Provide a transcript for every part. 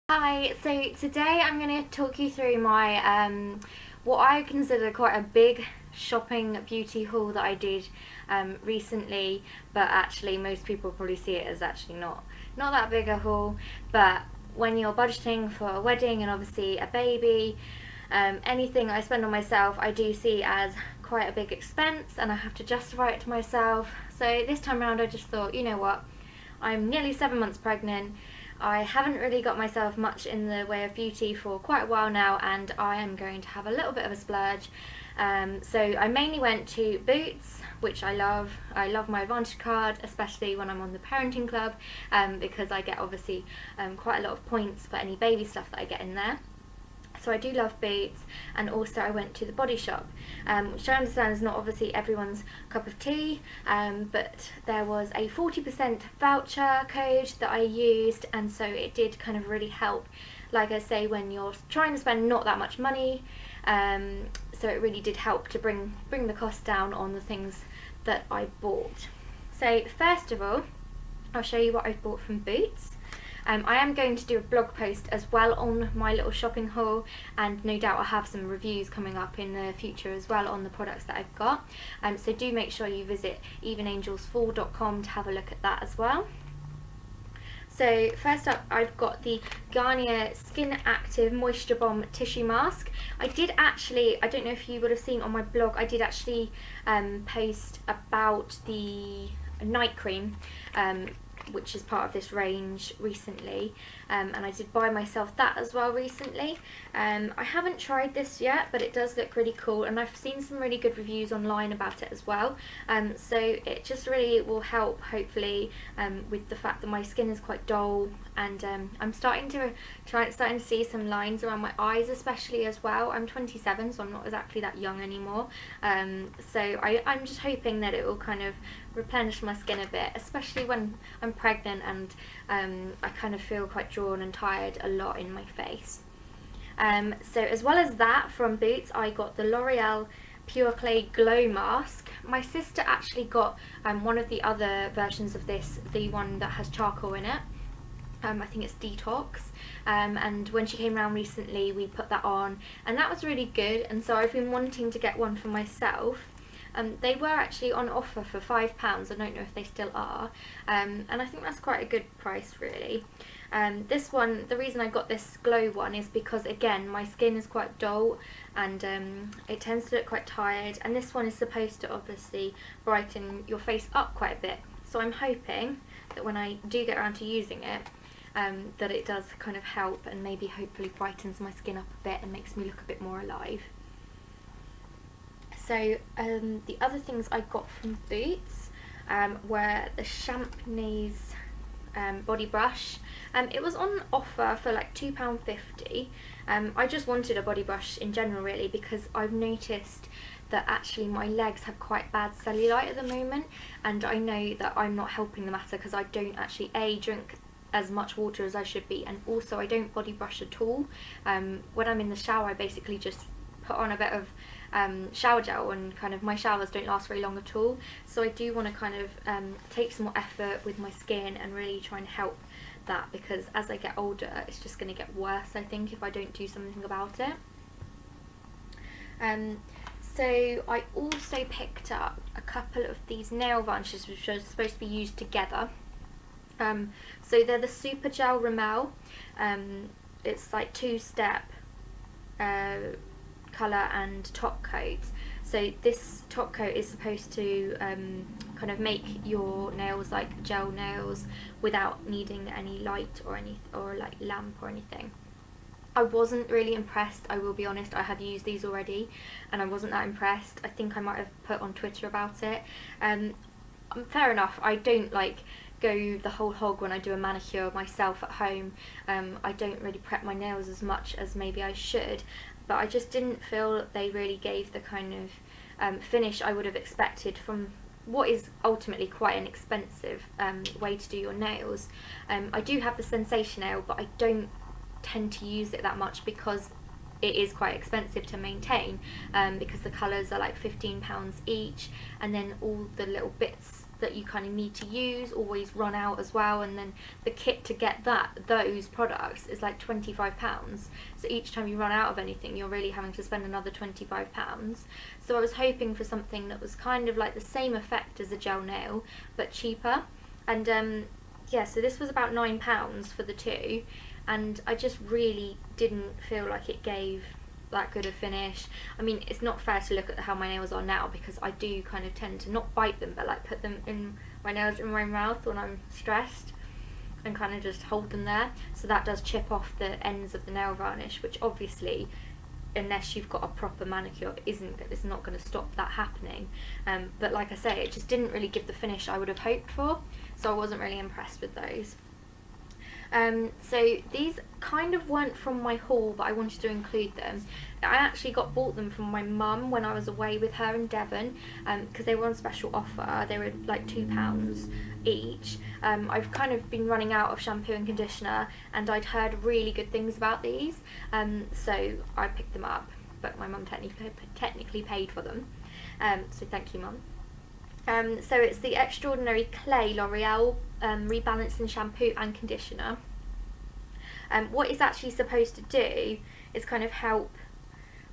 Hi, so today I'm going to talk you through my what I consider quite a big shopping beauty haul that I did recently, but actually most people probably see it as actually not that big a haul. But when you're budgeting for a wedding and obviously a baby, anything I spend on myself I do see as quite a big expense, and I have to justify it to myself. So this time around I just thought, you know what, I'm nearly 7 months pregnant. I haven't really got myself much in the way of beauty for quite a while now, and I am going to have a little bit of a splurge. So I mainly went to Boots, which I love. I love my Advantage card, especially when I'm on the parenting club, because I get obviously quite a lot of points for any baby stuff that I get in there. So I do love Boots, and also I went to the Bodyshop, which I understand is not obviously everyone's cup of tea, but there was a 40% voucher code that I used, and so it did kind of really help, like I say, when you're trying to spend not that much money. So it really did help to bring the cost down on the things that I bought. So first of all, I'll show you what I've bought from Boots. I am going to do a blog post as well on my little shopping haul, and no doubt I'll have some reviews coming up in the future as well on the products that I've got. So do make sure you visit evenangelsfall.com to have a look at that as well. So first up, I've got the Garnier Skin Active Moisture Bomb Tissue Mask. I don't know if you would have seen on my blog, I did actually post about the night cream, which is part of this range recently, and I did buy myself that as well recently. I haven't tried this yet, but it does look really cool, and I've seen some really good reviews online about it as well. So it just really will help, hopefully, with the fact that my skin is quite dull, and I'm starting to see some lines around my eyes especially as well. I'm 27, so I'm not exactly that young anymore. So I'm just hoping that it will kind of replenish my skin a bit, especially when I'm pregnant and I kind of feel quite drawn and tired a lot in my face. So as well as that, from Boots I got the L'Oreal Pure Clay Glow Mask. My sister actually got one of the other versions of this, the one that has charcoal in it. I think it's Detox, and when she came around recently we put that on, and that was really good, and so I've been wanting to get one for myself. They were actually on offer for £5, I don't know if they still are, and I think that's quite a good price really. This one, the reason I got this glow one is because, again, my skin is quite dull, and it tends to look quite tired, and this one is supposed to obviously brighten your face up quite a bit. So I'm hoping that when I do get around to using it, that it does kind of help, and maybe hopefully brightens my skin up a bit and makes me look a bit more alive. So the other things I got from Boots were the Champneys body brush. It was on offer for like £2.50. I just wanted a body brush in general really, because I've noticed that actually my legs have quite bad cellulite at the moment, and I know that I'm not helping the matter because I don't actually drink as much water as I should be, and also I don't body brush at all. When I'm in the shower I basically just put on a bit of shower gel, and kind of my showers don't last very long at all, so I do want to kind of take some more effort with my skin and really try and help that, because as I get older it's just going to get worse, I think, if I don't do something about it. So I also picked up a couple of these nail varnishes which are supposed to be used together. So they're the Super Gel Rimmel. It's like two-step colour and top coat. So this top coat is supposed to kind of make your nails like gel nails without needing any light or like lamp or anything. I wasn't really impressed, I will be honest. I have used these already and I wasn't that impressed. I think I might have put on Twitter about it. Fair enough, I don't like go the whole hog when I do a manicure myself at home. I don't really prep my nails as much as maybe I should, but I just didn't feel that they really gave the kind of finish I would have expected from what is ultimately quite an expensive way to do your nails. I do have the Sensation nail, but I don't tend to use it that much because it is quite expensive to maintain, because the colours are like £15 each, and then all the little bits that you kind of need to use always run out as well, and then the kit to get those products is like £25. So each time you run out of anything, you're really having to spend another £25. So I was hoping for something that was kind of like the same effect as a gel nail but cheaper. And yeah, so this was about £9 for the two, and I just really didn't feel like it gave that good a finish. I mean, it's not fair to look at how my nails are now, because I do kind of tend to not bite them, but like put them in my nails in my mouth when I'm stressed and kind of just hold them there, so that does chip off the ends of the nail varnish, which obviously, unless you've got a proper manicure, it's not going to stop that happening. But like I say, it just didn't really give the finish I would have hoped for, so I wasn't really impressed with those. So these kind of weren't from my haul, but I wanted to include them. I actually bought them from my mum when I was away with her in Devon, because they were on special offer. They were like £2 each. I've kind of been running out of shampoo and conditioner, and I'd heard really good things about these, so I picked them up, but my mum technically paid for them, so thank you, Mum. So it's the Extraordinary Clay L'Oreal Rebalancing Shampoo and Conditioner. What it's actually supposed to do is kind of help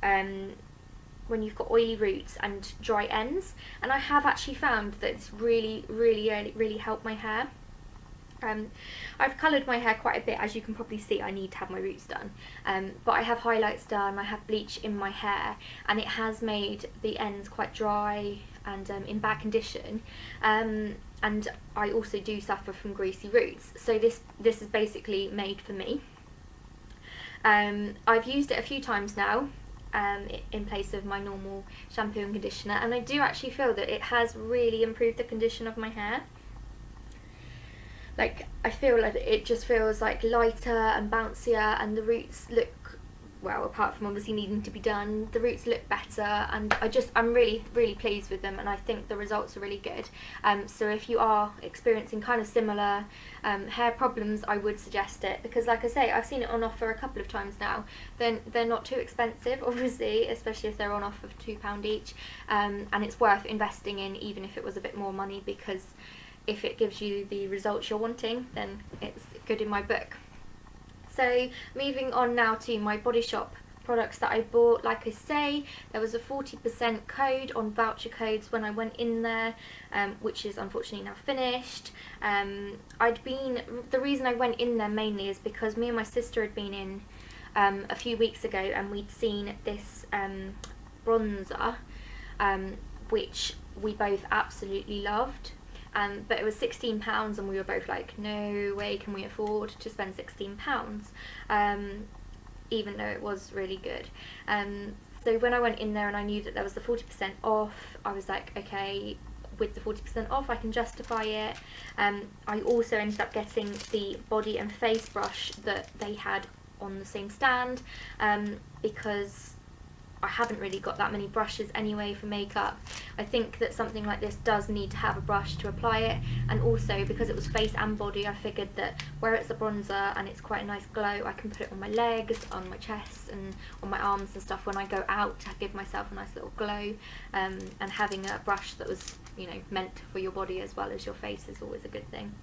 when you've got oily roots and dry ends, and I have actually found that it's really helped my hair. I've coloured my hair quite a bit, as you can probably see. I need to have my roots done, but I have highlights done, I have bleach in my hair, and it has made the ends quite dry and in bad condition, and I also do suffer from greasy roots, so this is basically made for me. I've used it a few times now in place of my normal shampoo and conditioner, and I do actually feel that it has really improved the condition of my hair. Like, I feel like it just feels like lighter and bouncier, and the roots look, well, apart from obviously needing to be done, the roots look better, and I'm really pleased with them, and I think the results are really good. So if you are experiencing kind of similar hair problems, I would suggest it, because like I say, I've seen it on offer a couple of times now. They're not too expensive, obviously, especially if they're on offer for £2 each, and it's worth investing in, even if it was a bit more money, because if it gives you the results you're wanting, then it's good in my book. So moving on now to my Body Shop products that I bought. Like I say, there was a 40% code on voucher codes when I went in there, which is unfortunately now finished. The reason I went in there mainly is because me and my sister had been in a few weeks ago, and we'd seen this bronzer, which we both absolutely loved. But it was £16, and we were both like, no way can we afford to spend £16, even though it was really good. So when I went in there and I knew that there was the 40% off, I was like, okay, with the 40% off I can justify it. I also ended up getting the body and face brush that they had on the same stand, because I haven't really got that many brushes anyway for makeup. I think that something like this does need to have a brush to apply it, and also because it was face and body, I figured that where it's a bronzer and it's quite a nice glow, I can put it on my legs, on my chest and on my arms and stuff when I go out to give myself a nice little glow, and having a brush that was, you know, meant for your body as well as your face is always a good thing.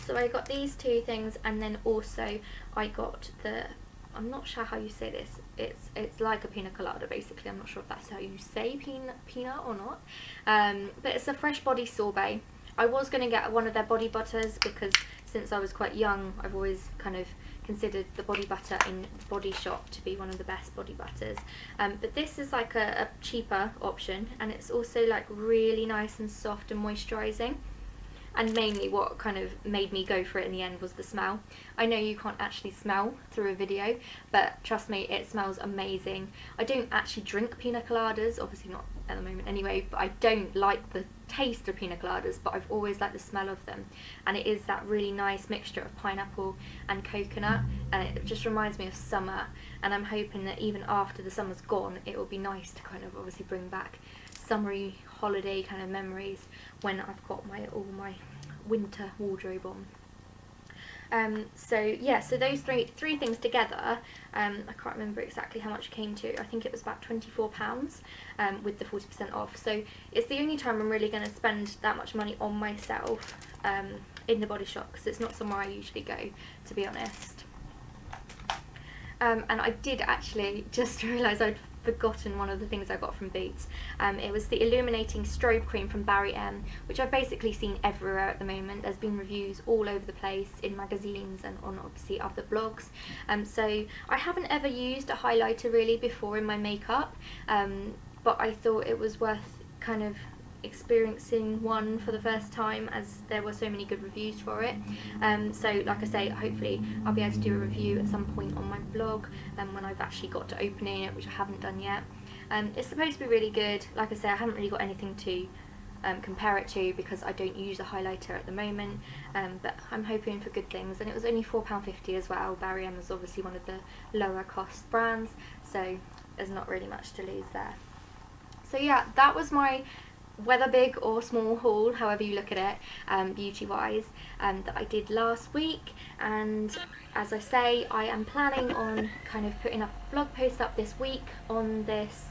So I got these two things, and then also I got the, I'm not sure how you say this, it's like a pina colada basically. I'm not sure if that's how you say pina or not, but it's a fresh body sorbet. I was going to get one of their body butters, because since I was quite young I've always kind of considered the body butter in Body Shop to be one of the best body butters, but this is like a cheaper option, and it's also like really nice and soft and moisturising. And mainly what kind of made me go for it in the end was the smell. I know you can't actually smell through a video, but trust me, it smells amazing. I don't actually drink pina coladas, obviously not at the moment anyway, but I don't like the taste of pina coladas, but I've always liked the smell of them. And it is that really nice mixture of pineapple and coconut, and it just reminds me of summer. And I'm hoping that even after the summer's gone, it will be nice to kind of obviously bring back summery holiday kind of memories when I've got all my winter wardrobe on. So yeah, so those three things together, I can't remember exactly how much it came to. I think it was about £24 with the 40% off. So it's the only time I'm really going to spend that much money on myself in the Body Shop, because it's not somewhere I usually go, to be honest. And I did actually just realise I'd forgotten one of the things I got from Boots. It was the illuminating strobe cream from Barry M, which I've basically seen everywhere at the moment. There's been reviews all over the place in magazines and on obviously other blogs. So I haven't ever used a highlighter really before in my makeup, but I thought it was worth kind of experiencing one for the first time, as there were so many good reviews for it. So like I say, hopefully I'll be able to do a review at some point on my blog when I've actually got to opening it, which I haven't done yet. It's supposed to be really good. Like I say, I haven't really got anything to compare it to because I don't use a highlighter at the moment, but I'm hoping for good things. And it was only £4.50 as well. Barry M is obviously one of the lower cost brands, so there's not really much to lose there. So yeah, that was my whether big or small haul, however you look at it, beauty wise, that I did last week. And as I say, I am planning on kind of putting a blog post up this week on this,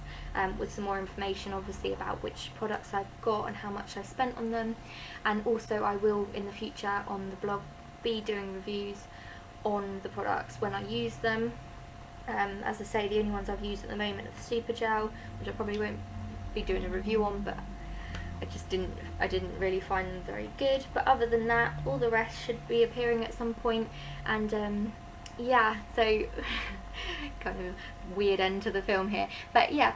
with some more information obviously about which products I've got and how much I spent on them. And also I will in the future on the blog be doing reviews on the products when I use them. As I say, the only ones I've used at the moment are the Super Gel, which I probably won't be doing a review on, but I didn't really find them very good. But other than that, all the rest should be appearing at some point. And yeah, so kind of weird end to the film here, but yeah,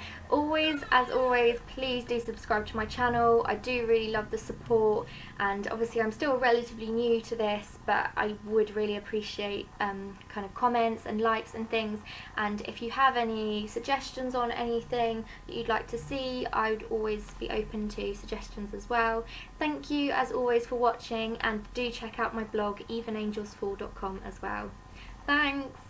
as always, please do subscribe to my channel. I do really love the support, and obviously I'm still relatively new to this, but I would really appreciate kind of comments and likes and things. And if you have any suggestions on anything that you'd like to see, I would always be open to suggestions as well. Thank you as always for watching, and do check out my blog evenangelsfall.com as well. Thanks!